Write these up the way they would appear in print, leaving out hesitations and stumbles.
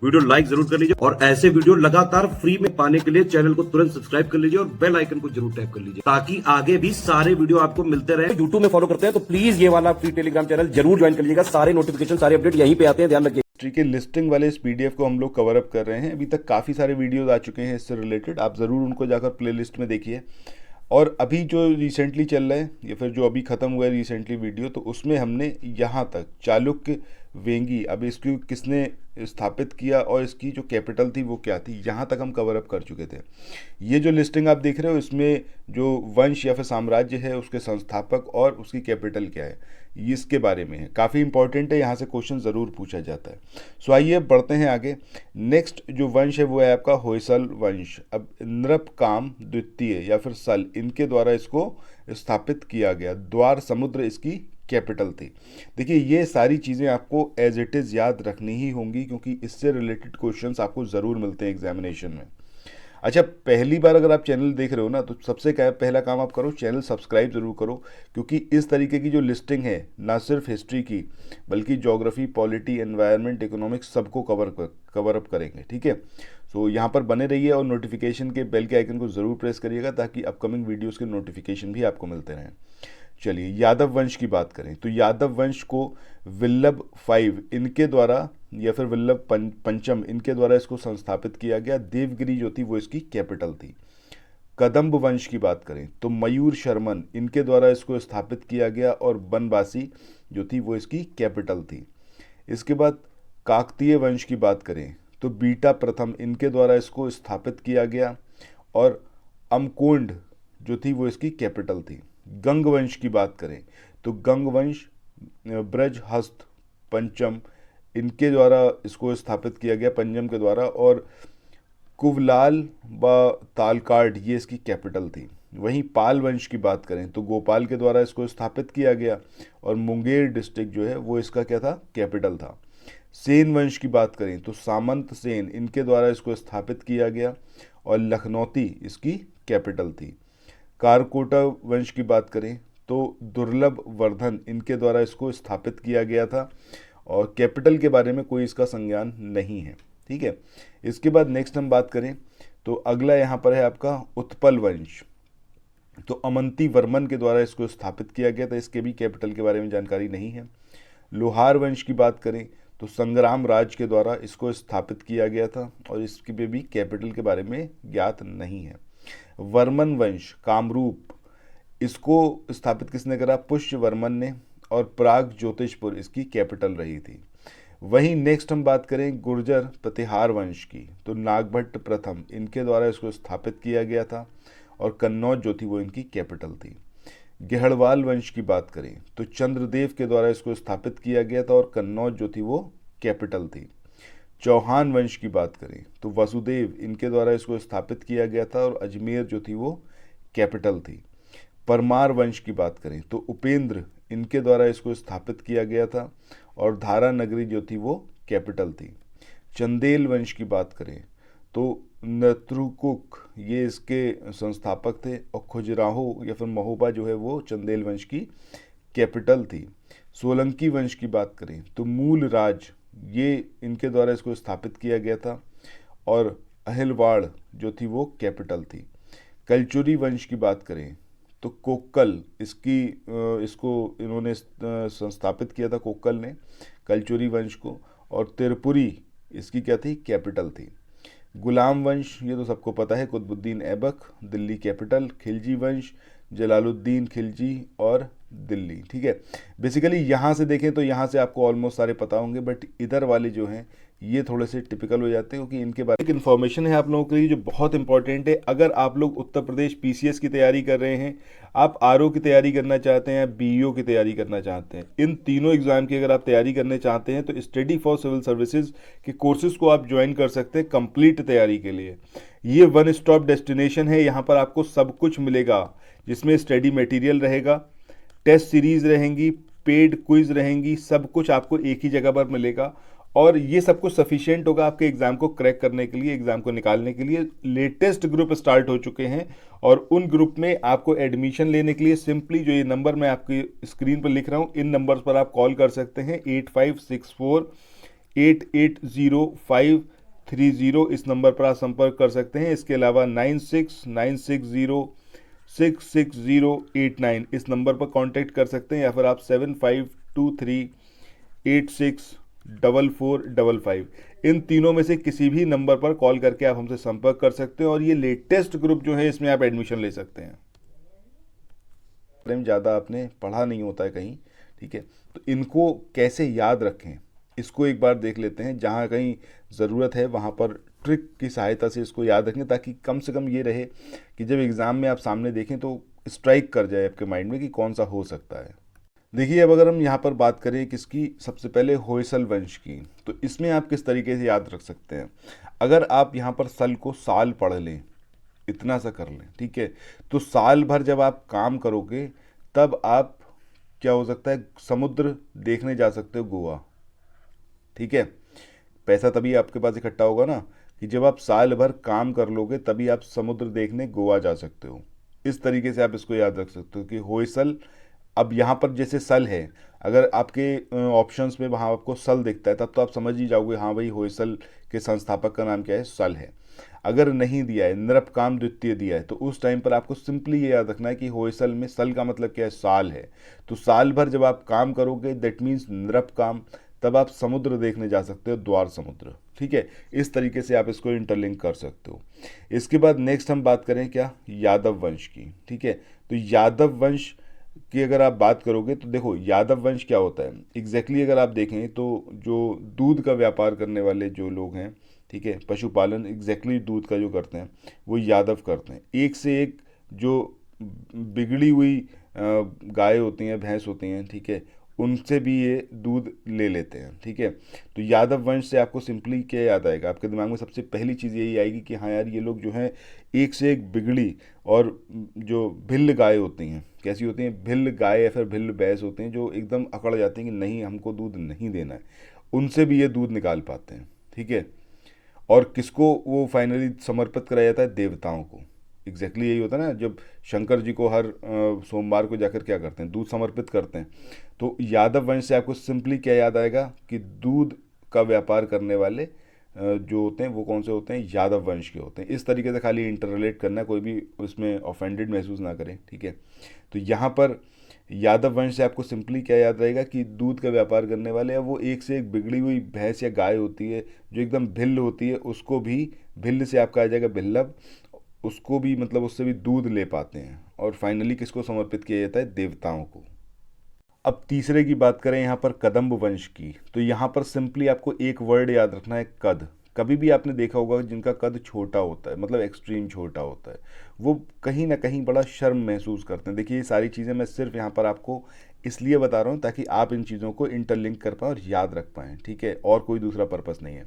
Video like जरूर कर लीजिए और ऐसे वीडियो लगातार फ्री में पाने के लिए चैनल को तुरंत सब्सक्राइब कर लीजिए और बेल आइकन को जरूर टैप कर लीजिए ताकि आगे भी सारे वीडियो आपको मिलते रहे। यूट्यूब में फॉलो करते हैं तो प्लीज ये वाला फ्री टेलीग्राम चैनल जरूर ज्वाइन कर लीजिएगा। सारे नोटिफिकेशन सारे अपडेट यहीं पे आते हैं, ध्यान रखिए। हिस्ट्री के लिस्टिंग वाले इस पीडीएफ को हम लोग कवर अप कर रहे हैं। अभी तक काफ़ी सारे वीडियोस आ चुके हैं इससे रिलेटेड, आप ज़रूर उनको जाकर प्लेलिस्ट में देखिए। और अभी जो रिसेंटली चल रहा है या फिर जो अभी ख़त्म हुआ है रिसेंटली वीडियो, तो उसमें हमने यहाँ तक चालुक्य वेंगी, अब इसको किसने स्थापित किया और इसकी जो कैपिटल थी वो क्या थी, यहाँ तक हम कवर अप कर चुके थे। ये जो लिस्टिंग आप देख रहे हो इसमें जो वंश या फिर साम्राज्य है उसके संस्थापक और उसकी कैपिटल क्या है ये इसके बारे में है, काफ़ी इंपॉर्टेंट है, यहाँ से क्वेश्चन ज़रूर पूछा जाता है। सो आइए बढ़ते हैं आगे। नेक्स्ट जो वंश है वो है आपका होयसल वंश। अब नृपकाम द्वितीय या फिर सल, इनके द्वारा इसको स्थापित किया गया। द्वार समुद्र इसकी कैपिटल थी। देखिए ये सारी चीज़ें आपको एज इट इज़ याद रखनी ही होंगी क्योंकि इससे रिलेटेड क्वेश्चंस आपको ज़रूर मिलते हैं एग्जामिनेशन में। अच्छा, पहली बार अगर आप चैनल देख रहे हो ना तो सबसे पहला काम आप करो, चैनल सब्सक्राइब ज़रूर करो क्योंकि इस तरीके की जो लिस्टिंग है ना सिर्फ हिस्ट्री की बल्कि ज्योग्राफी, पॉलिटी, एनवायरनमेंट, इकोनॉमिक्स सबको कवर अप करेंगे। ठीक है, सो यहाँ पर बने रहिए और नोटिफिकेशन के बेल के आइकन को ज़रूर प्रेस करिएगा ताकि अपकमिंग वीडियोज़ के नोटिफिकेशन भी आपको मिलते रहें। चलिए यादव वंश की बात करें तो यादव वंश को विल्लभ 5 इनके द्वारा या फिर विल्लभ पंचम इनके द्वारा इसको संस्थापित किया गया। देवगिरी जो थी वो इसकी कैपिटल थी। कदम्ब वंश की बात करें तो मयूर शर्मन इनके द्वारा इसको स्थापित किया गया और बनवासी जो थी वो इसकी कैपिटल थी। इसके बाद काकतीय वंश की बात करें तो बीटा प्रथम इनके द्वारा इसको स्थापित किया गया और अमकोंड जो थी वो इसकी कैपिटल थी। गंग वंश की बात करें तो गंग वंश ब्रजहस्त पंचम इनके द्वारा इसको स्थापित किया गया, पंचम के द्वारा, और कुवलाल व तालकाड ये इसकी कैपिटल थी। वहीं पाल वंश की बात करें तो गोपाल के द्वारा इसको स्थापित किया गया और मुंगेर डिस्ट्रिक्ट जो है वो इसका क्या था, कैपिटल था। सेन वंश की बात करें तो सामंत सेन इनके द्वारा इसको स्थापित किया गया और लखनौती इसकी कैपिटल थी। कारकोटा वंश की बात करें तो दुर्लभ वर्धन इनके द्वारा इसको स्थापित किया गया था और कैपिटल के बारे में कोई इसका संज्ञान नहीं है। ठीक है, इसके बाद नेक्स्ट हम बात करें तो अगला यहाँ पर है आपका उत्पल वंश। तो अमंती वर्मन के द्वारा इसको स्थापित किया गया था, इसके भी कैपिटल के बारे में जानकारी नहीं है। लोहार वंश की बात करें तो संग्राम राज के द्वारा इसको स्थापित किया गया था और इसके भी कैपिटल के बारे में ज्ञात नहीं है। वर्मन वंश कामरूप इसको स्थापित किसने करा, पुष्य वर्मन ने, और प्राग ज्योतिषपुर इसकी कैपिटल रही थी। वहीं नेक्स्ट हम बात करें गुर्जर प्रतिहार वंश की तो नागभट्ट प्रथम इनके द्वारा इसको स्थापित किया गया था और कन्नौज जो थी वो इनकी कैपिटल थी। गेहड़वाल वंश की बात करें तो चंद्रदेव के द्वारा इसको स्थापित किया गया था और कन्नौज जो थी वो कैपिटल थी। चौहान वंश की बात करें तो वसुदेव इनके द्वारा इसको स्थापित किया गया था और अजमेर जो थी वो कैपिटल थी। परमार वंश की बात करें तो उपेंद्र इनके द्वारा इसको स्थापित किया गया था और धारा नगरी जो थी वो कैपिटल थी। चंदेल वंश की बात करें तो नत्रुकुक ये इसके संस्थापक थे और खुजराहो या फिर महोबा जो है वो चंदेल वंश की कैपिटल थी। सोलंकी वंश की बात करें तो मूल राज ये इनके द्वारा इसको स्थापित किया गया था और अहिलवाड़ जो थी वो कैपिटल थी। कलचुरी वंश की बात करें तो कोक्कल इसको इन्होंने संस्थापित किया था, कोक्कल ने कलचुरी वंश को, और तिरपुरी इसकी क्या थी, कैपिटल थी। गुलाम वंश ये तो सबको पता है, कुतुबुद्दीन ऐबक दिल्ली कैपिटल। खिलजी वंश जलालुद्दीन खिलजी और दिल्ली। ठीक है, बेसिकली यहाँ से देखें तो यहाँ से आपको ऑलमोस्ट सारे पता होंगे, बट इधर वाले जो हैं ये थोड़े से टिपिकल हो जाते हैं क्योंकि इनके बारे में एक इन्फॉर्मेशन है आप लोगों के लिए जो बहुत इंपॉर्टेंट है। अगर आप लोग उत्तर प्रदेश पीसीएस की तैयारी कर रहे हैं, आप आरओ की तैयारी करना चाहते हैं, बीईओ की तैयारी करना चाहते हैं, इन तीनों एग्जाम की अगर आप तैयारी करने चाहते हैं तो स्टडी फॉर सिविल सर्विसेज के कोर्सेज को आप ज्वाइन कर सकते हैं कंप्लीट तैयारी के लिए। ये वन स्टॉप डेस्टिनेशन है, यहाँ पर आपको सब कुछ मिलेगा जिसमें स्टडी मटेरियल रहेगा, टेस्ट सीरीज रहेंगी, पेड क्विज रहेंगी, सब कुछ आपको एक ही जगह पर मिलेगा और ये सब कुछ सफिशिएंट होगा आपके एग्जाम को क्रैक करने के लिए, एग्जाम को निकालने के लिए। लेटेस्ट ग्रुप स्टार्ट हो चुके हैं और उन ग्रुप में आपको एडमिशन लेने के लिए सिंपली जो ये नंबर मैं आपकी स्क्रीन पर लिख रहा हूँ, इन नंबर्स पर आप कॉल कर सकते हैं 8564 880530 इस नंबर पर आप संपर्क कर सकते हैं। इसके अलावा 9696066089 इस नंबर पर कांटेक्ट कर सकते हैं, या फिर आप 7523864455 इन तीनों में से किसी भी नंबर पर कॉल करके आप हमसे संपर्क कर सकते हैं। और ये लेटेस्ट ग्रुप जो है इसमें आप एडमिशन ले सकते हैं। ज़्यादा आपने पढ़ा नहीं होता है कहीं, ठीक है, तो इनको कैसे याद रखें इसको एक बार देख लेते हैं। जहाँ कहीं ज़रूरत है वहाँ पर ट्रिक की सहायता से इसको याद रखें, ताकि कम से कम ये रहे कि जब एग्ज़ाम में आप सामने देखें तो स्ट्राइक कर जाए आपके माइंड में कि कौन सा हो सकता है। देखिए, अब अगर हम यहाँ पर बात करें किसकी, सबसे पहले होयसल वंश की, तो इसमें आप किस तरीके से याद रख सकते हैं। अगर आप यहाँ पर सल को साल पढ़ लें, इतना सा कर लें, ठीक है, तो साल भर जब आप काम करोगे तब आप क्या हो सकता है, समुद्र देखने जा सकते हो गोवा, ठीक है। पैसा तभी आपके पास इकट्ठा होगा ना कि जब आप साल भर काम कर लोगे तभी आप समुद्र देखने गोवा जा सकते हो। इस तरीके से आप इसको याद रख सकते हो कि होयसल, अब यहाँ पर जैसे सल है, अगर आपके ऑप्शंस में वहाँ आपको सल दिखता है तब तो आप समझ ही जाओगे हाँ भाई होयसल के संस्थापक का नाम क्या है, सल है। अगर नहीं दिया है, नृपकाम द्वितीय दिया है, तो उस टाइम पर आपको सिंपली ये याद रखना है कि होयसल में सल का मतलब क्या है, साल है। तो साल भर जब आप काम करोगे दैट मीन्स नृपकाम, तब आप समुद्र देखने जा सकते हो, द्वार समुद्र, ठीक है। इस तरीके से आप इसको इंटरलिंक कर सकते हो। इसके बाद नेक्स्ट हम बात करें क्या, यादव वंश की, ठीक है। तो यादव वंश की अगर आप बात करोगे तो देखो यादव वंश क्या होता है एग्जैक्टली अगर आप देखें तो जो दूध का व्यापार करने वाले जो लोग हैं, ठीक है, पशुपालन एग्जैक्टली दूध का जो करते हैं वो यादव करते हैं। एक से एक जो बिगड़ी हुई गाय होती हैं, भैंस होती हैं, ठीक है, उनसे भी ये दूध ले लेते हैं, ठीक है। तो यादव वंश से आपको सिंपली क्या याद आएगा, आपके दिमाग में सबसे पहली चीज़ यही आएगी कि हाँ यार ये लोग जो हैं एक से एक बिगड़ी और जो भिल्ल गाय होती हैं, कैसी होती हैं, भिल्ल गाय या फिर भिल्ल भैंस होती हैं जो एकदम अकड़ जाती हैं कि नहीं हमको दूध नहीं देना है, उनसे भी ये दूध निकाल पाते हैं, ठीक है। और किसको वो फाइनली समर्पित कराया जाता है, देवताओं को। एग्जैक्टली यही होता है ना, जब शंकर जी को हर सोमवार को जाकर क्या करते हैं, दूध समर्पित करते हैं। तो यादव वंश से आपको सिंपली क्या याद आएगा कि दूध का व्यापार करने वाले जो होते हैं वो कौन से होते हैं, यादव वंश के होते हैं। इस तरीके से खाली इंटर रिलेट करना, कोई भी उसमें ऑफेंडेड महसूस ना करें, ठीक है। तो यहाँ पर यादव वंश से आपको सिंपली क्या याद रहेगा कि दूध का व्यापार करने वाले, वो एक से एक बिगड़ी हुई भैंस या गाय होती है जो एकदम भिल्ल होती है, उसको भी भिल्ल से आपका आ जाएगा भिल्लब, उसको भी मतलब उससे भी दूध ले पाते हैं। और फाइनली किसको समर्पित किया जाता है, देवताओं को। अब तीसरे की बात करें यहाँ पर कदम्ब वंश की, तो यहाँ पर सिंपली आपको एक वर्ड याद रखना है, कद। कभी भी आपने देखा होगा जिनका कद छोटा होता है, मतलब एक्सट्रीम छोटा होता है, वो कहीं ना कहीं बड़ा शर्म महसूस करते हैं। देखिए ये सारी चीज़ें मैं सिर्फ यहाँ पर आपको इसलिए बता रहा हूँ ताकि आप इन चीज़ों को इंटरलिंक कर पाएँ और याद रख पाएँ, ठीक है, और कोई दूसरा पर्पस नहीं है।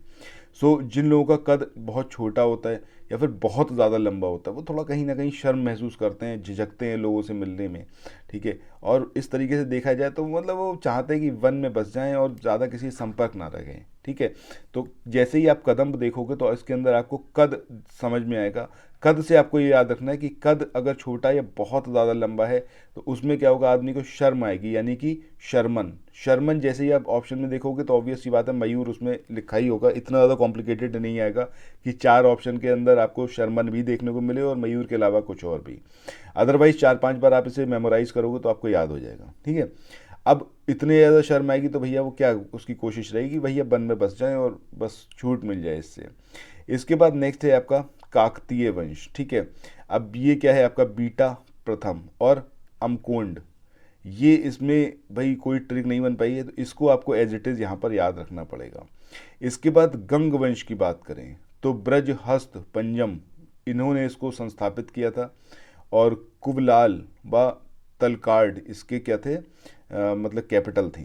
सो जिन लोगों का कद बहुत छोटा होता है या फिर बहुत ज़्यादा लंबा होता है, वो थोड़ा कहीं ना कहीं शर्म महसूस करते हैं, झिझकते हैं लोगों से मिलने में, ठीक है। और इस तरीके से देखा जाए तो मतलब वो चाहते हैं कि वन में बस जाएं और ज़्यादा किसी संपर्क ना रहें, ठीक है। तो जैसे ही आप कदम्ब देखोगे तो इसके अंदर आपको कद समझ में आएगा। कद से आपको ये याद रखना है कि कद अगर छोटा या बहुत ज़्यादा लंबा है तो उसमें क्या होगा, आदमी को शर्म आएगी, यानी कि शर्मन। शर्मन जैसे ही आप ऑप्शन में देखोगे तो ऑब्वियस सी बात है मयूर उसमें लिखा ही होगा, इतना ज़्यादा कॉम्प्लिकेटेड नहीं आएगा कि 4 ऑप्शन के अंदर आपको शर्मन भी देखने को मिले और मयूर के अलावा कुछ और भी। अदरवाइज 4-5 बार आप इसे मेमोराइज करोगे तो आपको याद हो जाएगा, ठीक है। अब इतने ज़्यादा शर्म आएगी तो भैया वो क्या, उसकी कोशिश रहेगी भैया वन में बस जाएं और बस छूट मिल जाए इससे। इसके बाद नेक्स्ट है आपका काकतीय वंश, ठीक है। अब ये क्या है, आपका बीटा प्रथम और अमकोंड, ये इसमें भाई कोई ट्रिक नहीं बन पाई है, तो इसको आपको एज इट इज़ यहाँ पर याद रखना पड़ेगा। इसके बाद गंग वंश की बात करें तो ब्रज, हस्त, पंजम, इन्होंने इसको संस्थापित किया था। और कुबलाल व तलकार्ड इसके क्या थे, मतलब कैपिटल थी।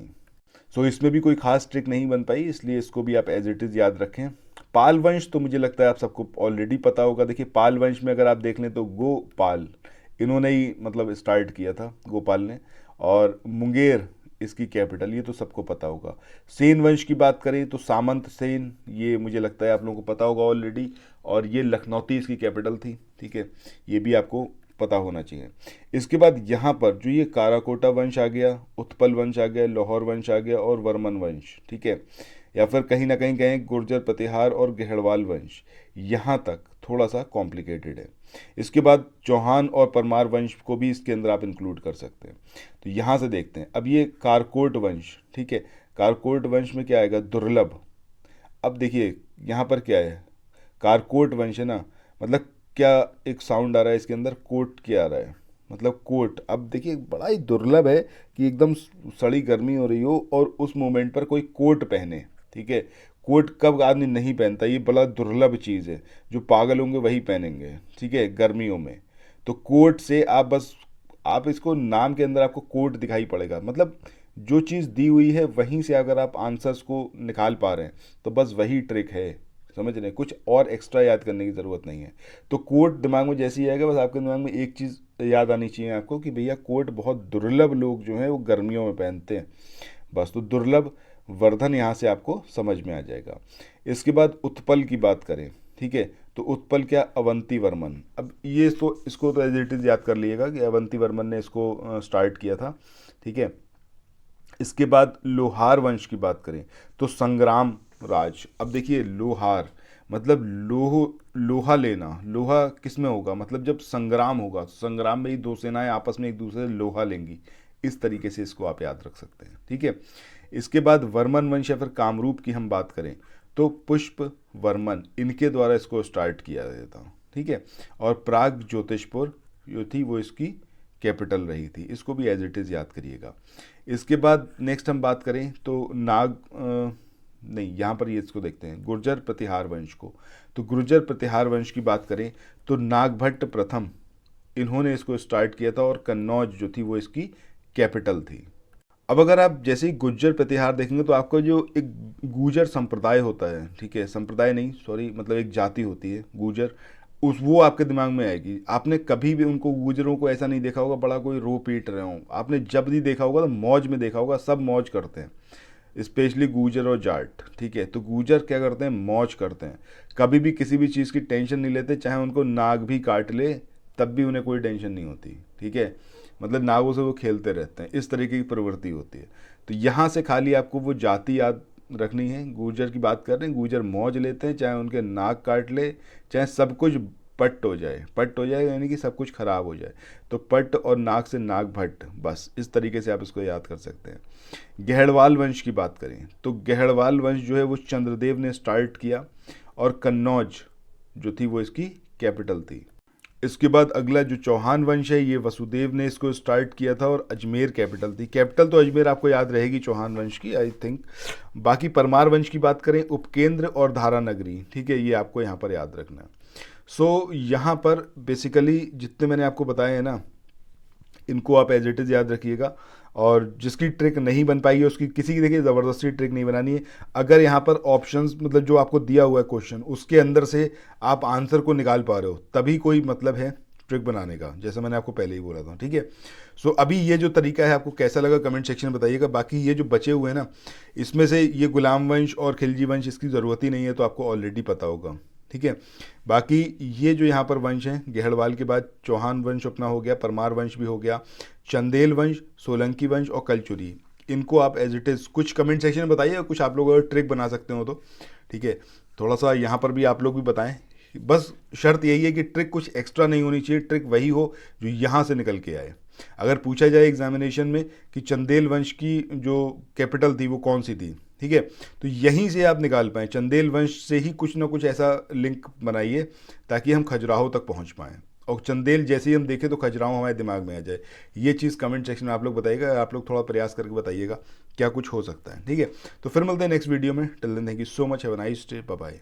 सो इसमें भी कोई खास ट्रिक नहीं बन पाई, इसलिए इसको भी आप एज इट इज़ याद रखें। पाल वंश तो मुझे लगता है आप सबको ऑलरेडी पता होगा। देखिए पाल वंश में अगर आप देख लें तो गोपाल, इन्होंने ही मतलब स्टार्ट किया था, गोपाल ने। और मुंगेर इसकी कैपिटल, ये तो सबको पता होगा। सेन वंश की बात करें तो सामंत सेन, ये मुझे लगता है आप लोगों को पता होगा ऑलरेडी, और ये लखनौती इसकी कैपिटल थी, ठीक है, ये भी आपको पता होना चाहिए। इसके बाद यहाँ पर जो ये काराकोटा वंश आ गया, उत्पल वंश आ गया, लाहौर वंश आ गया और वर्मन वंश, ठीक है। या फिर कहीं ना कहीं कहें गुर्जर प्रतिहार और गहड़वाल वंश, यहाँ तक थोड़ा सा कॉम्प्लिकेटेड है। इसके बाद चौहान और परमार वंश को भी इसके अंदर आप इंक्लूड कर सकते हैं। तो यहाँ से देखते हैं, अब ये कारकोट वंश, ठीक है, कारकोट वंश में क्या आएगा, दुर्लभ। अब देखिए यहाँ पर क्या है, कारकोट वंश है ना, मतलब क्या एक साउंड आ रहा है इसके अंदर, कोट क्या आ रहा है, मतलब कोट। अब देखिए बड़ा ही दुर्लभ है कि एकदम सड़ी गर्मी हो रही हो और उस मोमेंट पर कोई कोट पहने, ठीक है। कोट कब आदमी नहीं पहनता, ये बड़ा दुर्लभ चीज़ है, जो पागल होंगे वही पहनेंगे, ठीक है, गर्मियों में। तो कोट से आप बस, आप इसको नाम के अंदर आपको कोट दिखाई पड़ेगा, मतलब जो चीज़ दी हुई है वहीं से अगर आप आंसर्स को निकाल पा रहे हैं तो बस वही ट्रिक है, समझ रहे हैं, कुछ और एक्स्ट्रा याद करने की ज़रूरत नहीं है। तो कोट दिमाग में जैसे ही आएगा, बस आपके दिमाग में एक चीज़ याद आनी चाहिए आपको कि भैया कोट बहुत दुर्लभ लोग जो हैं वो गर्मियों में पहनते हैं, बस। तो दुर्लभ वर्धन यहाँ से आपको समझ में आ जाएगा। इसके बाद उत्पल की बात करें, ठीक है, तो उत्पल क्या, अवंती वर्मन। अब ये तो इसको तो एज इट इज़ याद कर लीजिएगा कि अवंती वर्मन ने इसको स्टार्ट किया था, ठीक है। इसके बाद लोहार वंश की बात करें तो संग्राम राज। अब देखिए लोहार मतलब लोहा लेना, लोहा किस में होगा, मतलब जब संग्राम होगा, संग्राम में ही दो सेनाएं आपस में एक दूसरे से लोहा लेंगी, इस तरीके से इसको आप याद रख सकते हैं, ठीक है। इसके बाद वर्मन वंश या फिर कामरूप की हम बात करें तो पुष्प वर्मन, इनके द्वारा इसको स्टार्ट किया गया था, ठीक है। और प्राग ज्योतिषपुर जो थी वो इसकी कैपिटल रही थी, इसको भी एज इट इज़ याद करिएगा। इसके बाद नेक्स्ट हम बात करें तो नहीं, यहाँ पर ये इसको देखते हैं गुर्जर प्रतिहार वंश को। तो गुर्जर प्रतिहार वंश की बात करें तो नागभट्ट प्रथम, इन्होंने इसको स्टार्ट किया था और कन्नौज जो थी वो इसकी कैपिटल थी। अब अगर आप जैसे ही गुर्जर प्रतिहार देखेंगे तो आपका जो एक गुर्जर संप्रदाय होता है, ठीक है, संप्रदाय नहीं सॉरी, मतलब एक जाति होती है गुर्जर, वो आपके दिमाग में आएगी। आपने कभी भी उनको गुर्जरों को ऐसा नहीं देखा होगा बड़ा कोई रो पीट रहे हो, आपने जब भी देखा होगा तो मौज में देखा होगा, सब मौज करते हैं, स्पेशली गुर्जर और जाट, ठीक है। तो गुर्जर क्या करते हैं, मौज करते हैं, कभी भी किसी भी चीज़ की टेंशन नहीं लेते, चाहे उनको नाग भी काट ले तब भी उन्हें कोई टेंशन नहीं होती, ठीक है, मतलब नागों से वो खेलते रहते हैं, इस तरीके की प्रवृत्ति होती है। तो यहाँ से खाली आपको वो जाति याद रखनी है, गुर्जर की बात कर रहे हैं, गुर्जर मौज लेते हैं, चाहे उनके नाक काट ले, चाहे सब कुछ पट्ट हो जाए, पट्ट हो जाए यानी कि सब कुछ खराब हो जाए, तो पट्ट और नाक से नागभट्ट, बस इस तरीके से आप इसको याद कर सकते हैं। गहड़वाल वंश की बात करें तो गहड़वाल वंश जो है वो चंद्रदेव ने स्टार्ट किया और कन्नौज जो थी वो इसकी कैपिटल थी। इसके बाद अगला जो चौहान वंश है ये वसुदेव ने इसको स्टार्ट किया था और अजमेर कैपिटल थी, कैपिटल तो अजमेर आपको याद रहेगी चौहान वंश की आई थिंक। बाकी परमार वंश की बात करें उपकेंद्र और धारा नगरी, ठीक है, ये आपको यहाँ पर याद रखना है। सो यहाँ पर बेसिकली जितने मैंने आपको बताए हैं ना, इनको आप एज इट इज़ याद रखिएगा, और जिसकी ट्रिक नहीं बन पाई है उसकी, किसी की देखिए ज़बरदस्ती ट्रिक नहीं बनानी है। अगर यहाँ पर ऑप्शंस मतलब जो आपको दिया हुआ है क्वेश्चन उसके अंदर से आप आंसर को निकाल पा रहे हो तभी कोई मतलब है ट्रिक बनाने का, जैसा मैंने आपको पहले ही बोला था, ठीक है। सो अभी ये जो तरीका है आपको कैसा लगा कमेंट सेक्शन में बताइएगा। बाकी ये जो बचे हुए हैं ना, इसमें से ये गुलाम वंश और खिलजी वंश इसकी ज़रूरत ही नहीं है, तो आपको ऑलरेडी पता होगा, ठीक है। बाकी ये जो यहाँ पर वंश हैं, गहड़वाल के बाद चौहान वंश अपना हो गया, परमार वंश भी हो गया, चंदेल वंश, सोलंकी वंश और कलचुरी, इनको आप एज इट इज़ कुछ कमेंट सेक्शन में बताइए, कुछ आप लोग अगर ट्रिक बना सकते हो तो, ठीक है। थोड़ा सा यहाँ पर भी आप लोग भी बताएं, बस शर्त यही है कि ट्रिक कुछ एक्स्ट्रा नहीं होनी चाहिए, ट्रिक वही हो जो यहाँ से निकल के आए। अगर पूछा जाए एग्जामिनेशन में कि चंदेल वंश की जो कैपिटल थी वो कौन सी थी, ठीक है, तो यहीं से आप निकाल पाएँ, चंदेल वंश से ही कुछ ना कुछ ऐसा लिंक बनाइए ताकि हम खजुराहो तक पहुँच पाएँ, और चंदेल जैसे ही हम देखें तो खजुराहो हमारे दिमाग में आ जाए। ये चीज़ कमेंट सेक्शन में आप लोग बताइएगा, आप लोग थोड़ा प्रयास करके बताइएगा क्या कुछ हो सकता है, ठीक है। तो फिर मिलते हैं नेक्स्ट वीडियो में, till then thank you so much, have a nice day, bye bye.